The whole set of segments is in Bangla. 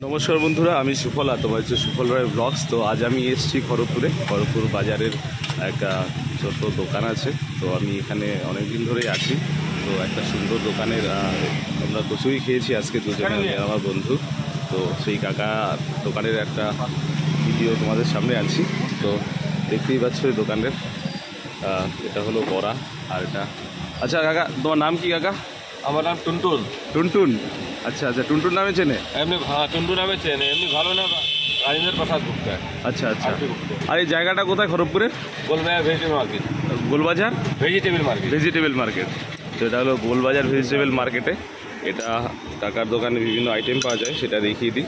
নমস্কার বন্ধুরা, আমি সুফল আর তোমার হচ্ছে সুফল রায় ব্লগস। তো আজ আমি এসেছি খড়গপুর বাজারের একটা ছোট্ট দোকান আছে। তো আমি এখানে অনেক দিন ধরেই আছি। তো একটা সুন্দর দোকানের আমরা কচুরি খেয়েছি আজকে দুজনে, আমার বন্ধু। তো সেই কাকা দোকানের একটা ভিডিও তোমাদের সামনে আনছি। তো দেখতেই পাচ্ছ এই দোকানের এটা হলো বড়া আর এটা। আচ্ছা কাকা, তোমার নাম কি কাকা? আমার নাম টুনটুন। টুনটুন, আচ্ছা আচ্ছা, টুনটুন নামে চেনে? এমনি টুনটুন নামে চেনে, এমনি ভালো না রাজেন্দ্র প্রসাদ গুপ্তা। আচ্ছা আচ্ছা। আর এই জায়গাটা কোথায় খড়গপুরের? Golbazar vegetable market. Golbazar vegetable market. তো এটা হলো গোলবাজার ভেজিটেবল মার্কেটে। এটা কাকার দোকানে বিভিন্ন আইটেম পাওয়া যায়, সেটা দেখিয়ে দিই।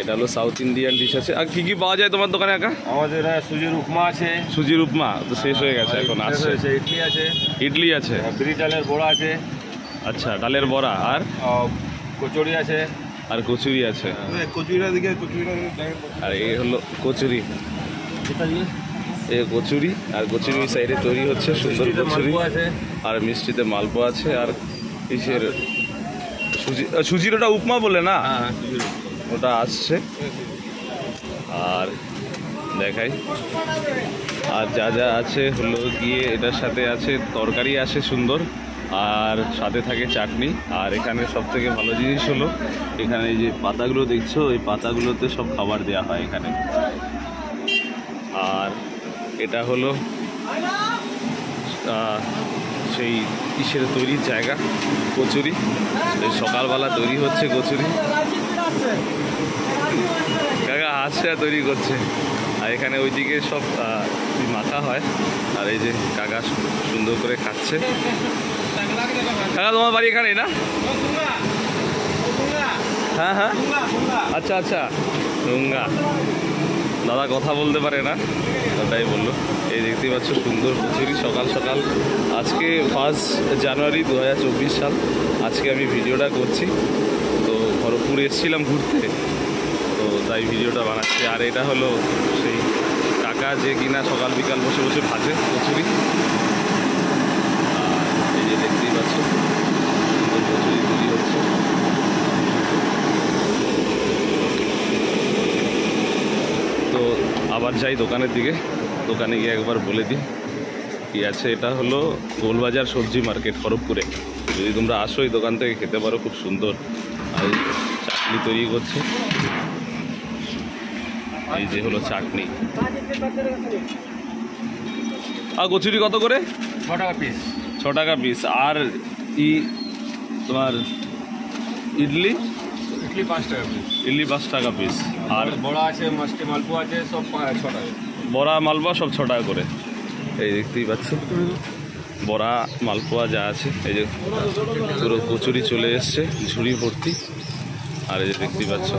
এটা হলো সাউথ ইন্ডিয়ান ডিশ আছে। আর কী কী পাওয়া যায় তোমার দোকানে কাকা? আমাদের সুজির উপমা আছে। সুজির উপমা তো শেষ হয়ে গেছে, এখন আসছে। ইডলি আছে। ইডলি আছে, বিড়ি ডালের বড়া আছে। আচ্ছা, ডালের বড়া আর কচুরি আছে। আর কচুরি আছে। আর এই হলো কচুরি, এই কচুরি আর কচুরি সাইডে তৈরি হচ্ছে সুন্দর কচুরি। আর মিষ্টিতে মালপোয়া আছে। আর কিসের সুজির ওটা উপমা বলে না, ওটা আসছে। আর দেখাই আর যা যা আছে হলো গিয়ে এটার সাথে আছে তরকারি আছে সুন্দর, আর সাথে থাকে চাটনি। আর এখানে সব থেকে ভালো জিনিস হলো এখানে এই যে পাতাগুলো দেখছো, এই পাতাগুলোতে সব খাবার দেওয়া হয় এখানে। আর এটা হলো সেই কিসের তৈরির জায়গা, কচুরি। সকালবেলা তৈরি হচ্ছে কচুরি, কাকা হাঁসটা তৈরি করছে। আর এখানে ওইদিকে সব মাখা হয়। আর এই যে কাকা সুন্দর করে খাচ্ছে। কাকা তোমার বাড়ি এখানেই না? হ্যাঁ হ্যাঁ, আচ্ছা আচ্ছা, রুঙ্গা। দাদা কথা বলতে পারে না, তাই বললো। এই দেখতেই পাচ্ছ সুন্দর কচুরি সকাল সকাল। আজকে 1 জানুয়ারি 2024 সাল। আজকে আমি ভিডিওটা করছি। তো খড়গপুর এসেছিলাম ঘুরতে, তো তাই ভিডিওটা বানাচ্ছি। আর এটা হলো সেই কাকা যে কিনা সকাল বিকাল বসে বসে ভাজে কচুরি। এই যে দেখতেই পাচ্ছ সুন্দর কচুরি তৈরি হচ্ছে। তো আবার যাই দোকানের দিকে, দোকানে গিয়ে একবার বলে দিই কী আছে। এটা হলো গোলবাজার সবজি মার্কেট খড়গপুরে। যদি তোমরা আসো এই দোকান থেকে খেতে পারো, খুব সুন্দর। আর এই চাটনি তৈরি করছে, এই যে হলো চাটনি। আর কচুরি কত করে? 6 টাকা পিস। 6 টাকা পিস। আর তোমার ইডলি? ইডলি 5 টাকা পিস। ইডলি 5 টাকা পিস। আর বড়া আছে, মিষ্টি মালপোয়া আছে, সব 6 টাকা। বড়া মালপোয়া সব 6 টাকা করে। এই দেখতেই পাচ্ছ বড়া মালপোয়া যা আছে। এই যে পুরো কচুরি চলে এসছে ঝুড়ি ভর্তি। আর এই যে দেখতেই পাচ্ছ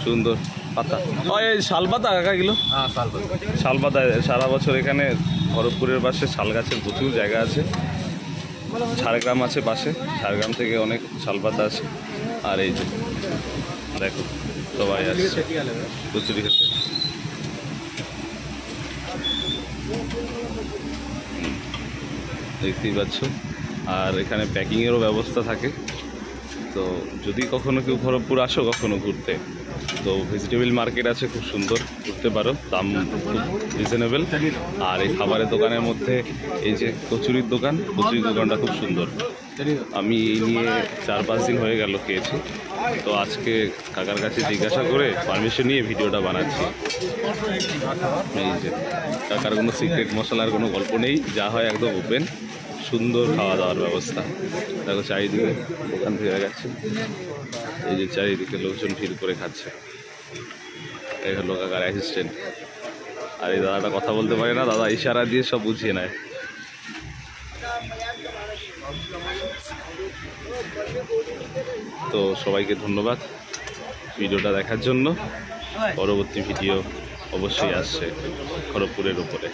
সুন্দর পাতা। এই শাল পাতা কাকা গেল? হ্যাঁ, শাল পাতা সারা বছর এখানে খড়গপুরের পাশে শাল গাছের প্রচুর জায়গা আছে। ঝাড়গ্রাম আছে পাশে, ঝাড়গ্রাম থেকে অনেক শাল পাতা আছে। আর এই যে দেখো সবাই আসছে কচুরি খেতে। দেখতেই পাচ্ছ। আর এখানে প্যাকিংয়েরও ব্যবস্থা থাকে। তো যদি কখনো কেউ খড়গপুর আসো কখনো ঘুরতে, তো ভেজিটেবল মার্কেট আছে, খুব সুন্দর, ঘুরতে পারো, দাম খুব রিজনেবল। আর এই খাবারের দোকানের মধ্যে এই যে কচুরির দোকানটা খুব সুন্দর। আমি এই নিয়ে 4-5 দিন হয়ে গেল খেয়েছি। তো আজকে কাকার কাছে জিজ্ঞাসা করে পারমিশন নিয়ে ভিডিওটা বানাচ্ছি। এই যে কাকার কোনো সিক্রেট মশলার কোনো গল্প নেই, যা হয় একদম ওপেন, সুন্দর খাওয়া দাওয়ার ব্যবস্থা। দেখো চারিদিকে দোকান থেকে গেছে, এই যে চারিদিকে লোকজন ভিড় করে খাচ্ছে। এই হলো কাকার অ্যাসিস্ট্যান্ট। আর এই দাদাটা কথা বলতে পারে না, দাদা ইশারা দিয়ে সব বুঝিয়ে নেয়। তো সবাইকে ধন্যবাদ ভিডিওটা দেখার জন্য। পরবর্তী ভিডিও অবশ্যই আসছে খড়গপুরের উপরে।